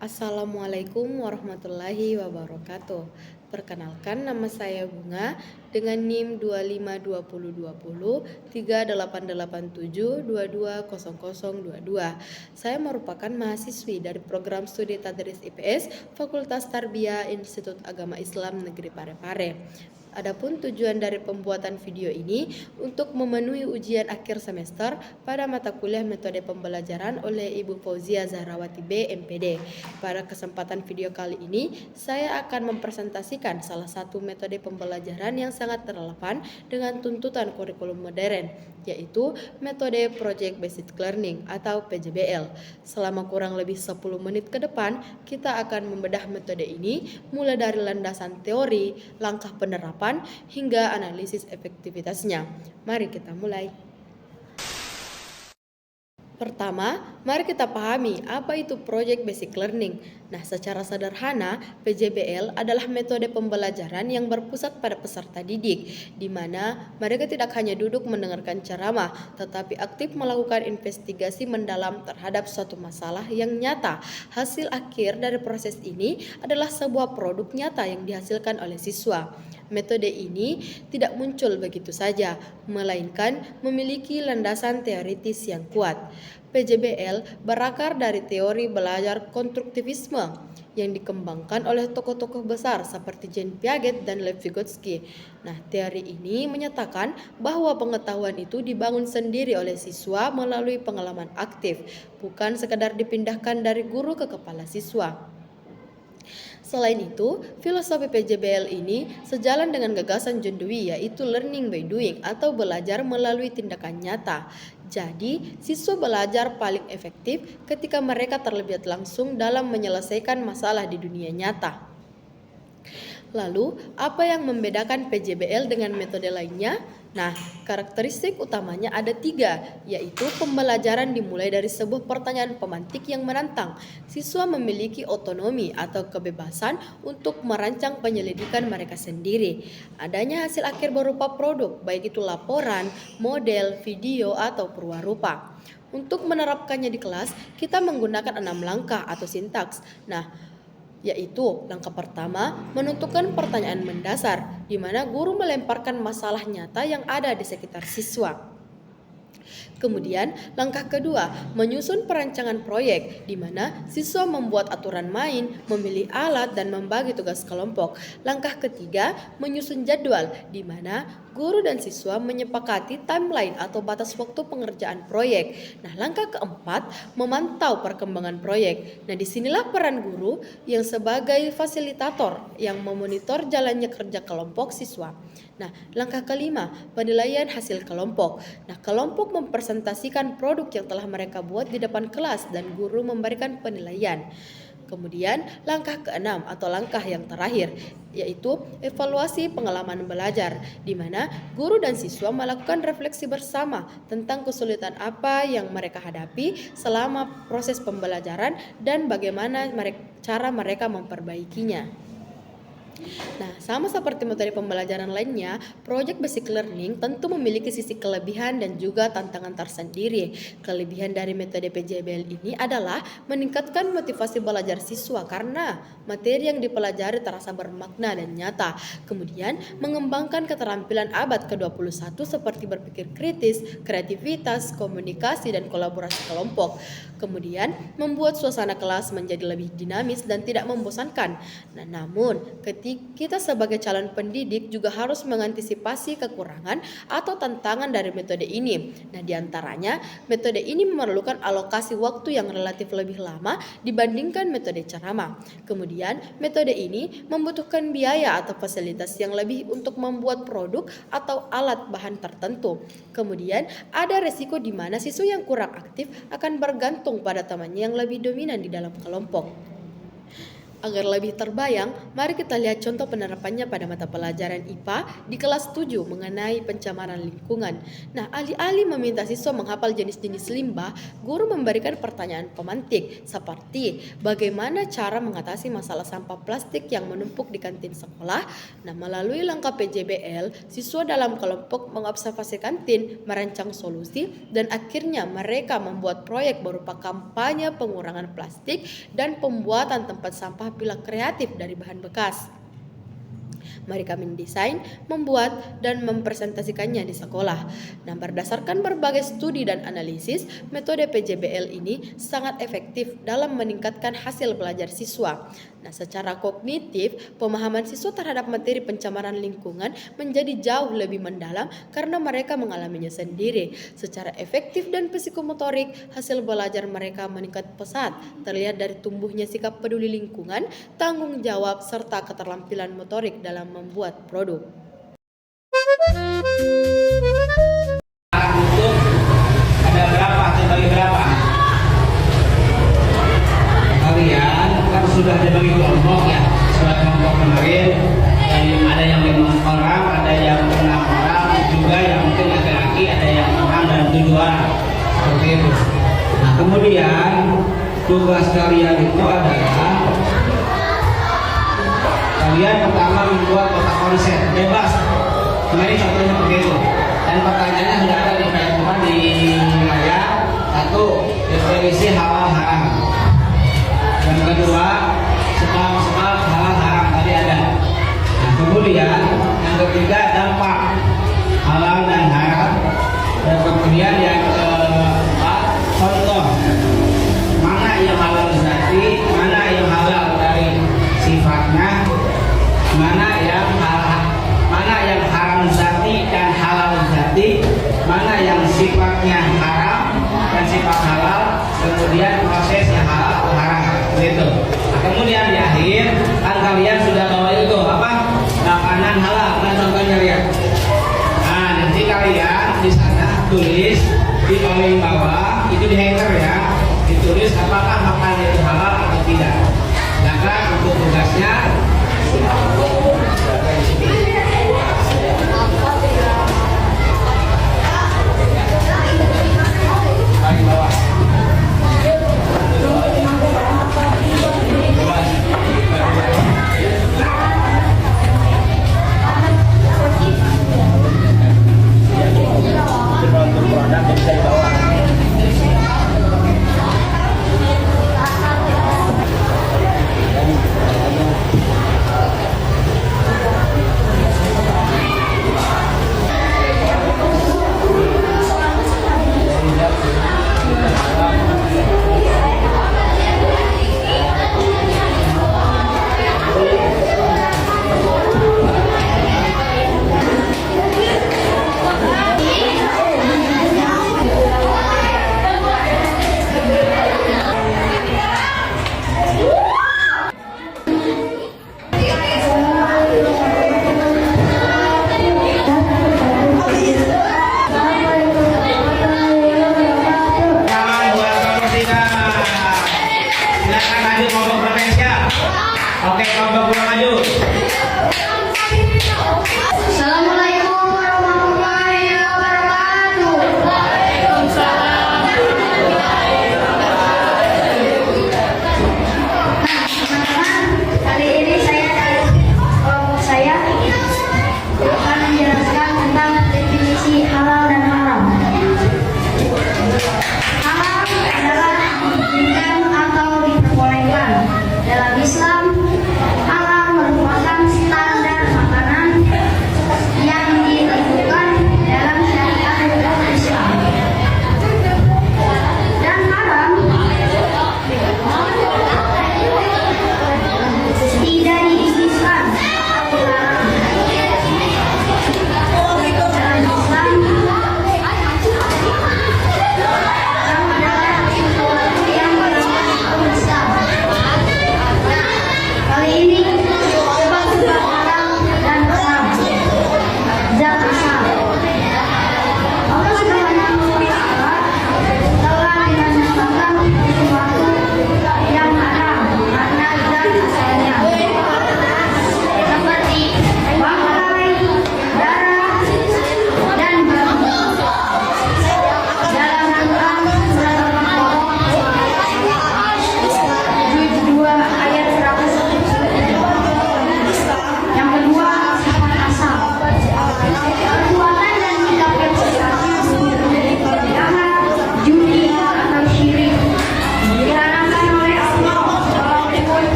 Assalamualaikum warahmatullahi wabarakatuh. Perkenalkan, nama saya Bunga dengan NIM 2520203887220022. Saya merupakan mahasiswi dari program studi Tadris IPS Fakultas Tarbiyah Institut Agama Islam Negeri Parepare. Adapun tujuan dari pembuatan video ini untuk memenuhi ujian akhir semester pada mata kuliah metode pembelajaran oleh Ibu Fauzia Zahrawati B, MPD. Pada kesempatan video kali ini, saya akan mempresentasikan salah satu metode pembelajaran yang sangat relevan dengan tuntutan kurikulum modern, yaitu metode Project Based Learning atau PJBL. Selama kurang lebih 10 menit ke depan, kita akan membedah metode ini mulai dari landasan teori, langkah penerapan, hingga analisis efektivitasnya. Mari kita mulai. Pertama, mari kita pahami apa itu Project Basic Learning. Nah, secara sederhana, PJBL adalah metode pembelajaran yang berpusat pada peserta didik, di mana mereka tidak hanya duduk mendengarkan ceramah, tetapi aktif melakukan investigasi mendalam terhadap suatu masalah yang nyata. Hasil akhir dari proses ini adalah sebuah produk nyata yang dihasilkan oleh siswa. Metode ini tidak muncul begitu saja, melainkan memiliki landasan teoritis yang kuat. PJBL berakar dari teori belajar konstruktivisme yang dikembangkan oleh tokoh-tokoh besar seperti Jean Piaget dan Lev Vygotsky. Nah, teori ini menyatakan bahwa pengetahuan itu dibangun sendiri oleh siswa melalui pengalaman aktif, bukan sekadar dipindahkan dari guru ke kepala siswa. Selain itu, filosofi PJBL ini sejalan dengan gagasan John Dewey, yaitu learning by doing atau belajar melalui tindakan nyata. Jadi, siswa belajar paling efektif ketika mereka terlibat langsung dalam menyelesaikan masalah di dunia nyata. Lalu, apa yang membedakan PJBL dengan metode lainnya? Nah, karakteristik utamanya ada 3, yaitu pembelajaran dimulai dari sebuah pertanyaan pemantik yang menantang. Siswa memiliki otonomi atau kebebasan untuk merancang penyelidikan mereka sendiri. Adanya hasil akhir berupa produk, baik itu laporan, model, video, atau perwarupa. Untuk menerapkannya di kelas, kita menggunakan 6 langkah atau sintaks. Nah, yaitu langkah pertama, menentukan pertanyaan mendasar, di mana guru melemparkan masalah nyata yang ada di sekitar siswa. Kemudian, langkah kedua, menyusun perancangan proyek, di mana siswa membuat aturan main, memilih alat, dan membagi tugas kelompok. Langkah ketiga, menyusun jadwal, di mana guru dan siswa menyepakati timeline atau batas waktu pengerjaan proyek. Nah, langkah keempat, memantau perkembangan proyek. Nah, disinilah peran guru yang sebagai fasilitator yang memonitor jalannya kerja kelompok siswa. Nah, langkah kelima, penilaian hasil kelompok. Nah, kelompok mempresentasikan produk yang telah mereka buat di depan kelas dan guru memberikan penilaian. Kemudian, langkah keenam atau langkah yang terakhir, yaitu evaluasi pengalaman belajar, di mana guru dan siswa melakukan refleksi bersama tentang kesulitan apa yang mereka hadapi selama proses pembelajaran dan bagaimana cara mereka memperbaikinya. Nah, sama seperti metode pembelajaran lainnya, Project Basic Learning tentu memiliki sisi kelebihan dan juga tantangan tersendiri. Kelebihan dari metode PJBL ini adalah meningkatkan motivasi belajar siswa karena materi yang dipelajari terasa bermakna dan nyata. Kemudian, mengembangkan keterampilan abad ke-21 seperti berpikir kritis, kreativitas, komunikasi, dan kolaborasi kelompok. Kemudian, membuat suasana kelas menjadi lebih dinamis dan tidak membosankan. Nah, namun, kita sebagai calon pendidik juga harus mengantisipasi kekurangan atau tantangan dari metode ini. Nah, diantaranya metode ini memerlukan alokasi waktu yang relatif lebih lama dibandingkan metode ceramah. Kemudian, metode ini membutuhkan biaya atau fasilitas yang lebih untuk membuat produk atau alat bahan tertentu. Kemudian, ada resiko di mana siswa yang kurang aktif akan bergantung pada temannya yang lebih dominan di dalam kelompok. Agar lebih terbayang, mari kita lihat contoh penerapannya pada mata pelajaran IPA di kelas 7 mengenai pencemaran lingkungan. Nah, alih-alih meminta siswa menghafal jenis-jenis limbah, guru memberikan pertanyaan pemantik seperti bagaimana cara mengatasi masalah sampah plastik yang menumpuk di kantin sekolah. Nah, melalui langkah PJBL, siswa dalam kelompok mengobservasi kantin, merancang solusi, dan akhirnya mereka membuat proyek berupa kampanye pengurangan plastik dan pembuatan tempat sampah bila kreatif dari bahan bekas. Mereka mendesain, membuat, dan mempresentasikannya di sekolah. Nah, berdasarkan berbagai studi dan analisis, metode PJBL ini sangat efektif dalam meningkatkan hasil belajar siswa. Nah, secara kognitif, pemahaman siswa terhadap materi pencemaran lingkungan menjadi jauh lebih mendalam karena mereka mengalaminya sendiri. Secara efektif dan psikomotorik, hasil belajar mereka meningkat pesat, terlihat dari tumbuhnya sikap peduli lingkungan, tanggung jawab, serta keterampilan motorik dalam membuat produk. Untuk ada berapa atau bagi berapa? Kalian kan sudah dibagi kelompok ya, sudah kelompok kemarin. Ada yang 5 orang, ada yang 6 orang, juga yang mungkin laki-laki, ada yang 6 dan 7 orang. Seperti itu. Nah, kemudian tugas kalian itu adalah kalian pertama membuat kotak konsep bebas. Kemarin contohnya begitu. Dan pertanyaannya sudah ada di PowerPoint di layar. 1. Definisi halal haram. Yang kedua, sebab-sebab halal haram tadi ada. Nah, kemudian yang ketiga dampak halal dan haram. Dan kemudian yang keempat contoh mana yang halal zati, mana yang halal dari sifatnya, mana yang haram zati dan halal zati, mana yang sifatnya haram dan sifat halal, kemudian prosesnya halal atau haram, begitu. Nah, kemudian di akhir kan kalian sudah bawa itu apa? Makanan halal, kan contohnya lihat. Nah, nanti kalian di sana tulis di paling bawah itu di header ya, ditulis apakah makanan itu halal atau tidak. Sedangkan untuk tugasnya paling bawah. Untuk produk bisa di bawah.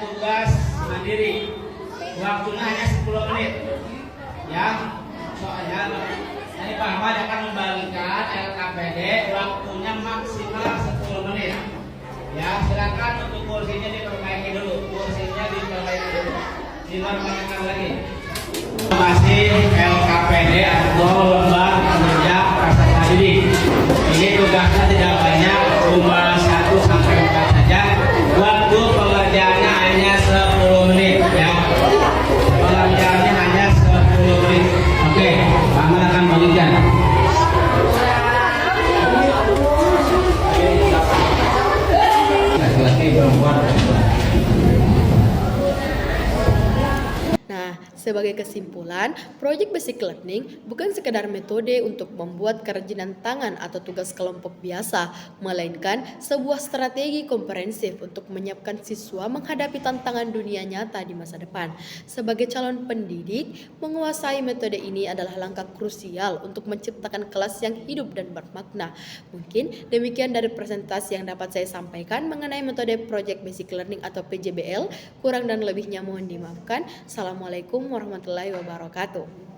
tugas mandiri. Waktunya hanya 10 menit. Ya, soalnya tadi Pak Ahmad akan membagikan LKPD waktunya maksimal 10 menit. Ya, silakan untuk kursinya diperbaiki dulu. Kursinya diperbaiki dulu. Dinormalkan lagi. Terima kasih LKPD atau Lembar Kerja Prasaja Didik. Ini tugasnya tidak banyak, cuma 1 sampai 4 saja. Waktu pengerjaannya hanya 10 menit ya. Pengerjaannya hanya 10 menit. Oke, Pak Ahmad akan bagikan. Laki-laki perempuan. Nah, sebagai kesimpulan, Project Basic Learning bukan sekedar metode untuk membuat kerajinan tangan atau tugas kelompok biasa, melainkan sebuah strategi komprehensif untuk menyiapkan siswa menghadapi tantangan dunia nyata di masa depan. Sebagai calon pendidik, menguasai metode ini adalah langkah krusial untuk menciptakan kelas yang hidup dan bermakna. Mungkin demikian dari presentasi yang dapat saya sampaikan mengenai metode Project Basic Learning atau PJBL. Kurang dan lebihnya mohon dimaafkan. Assalamualaikum warahmatullahi wabarakatuh.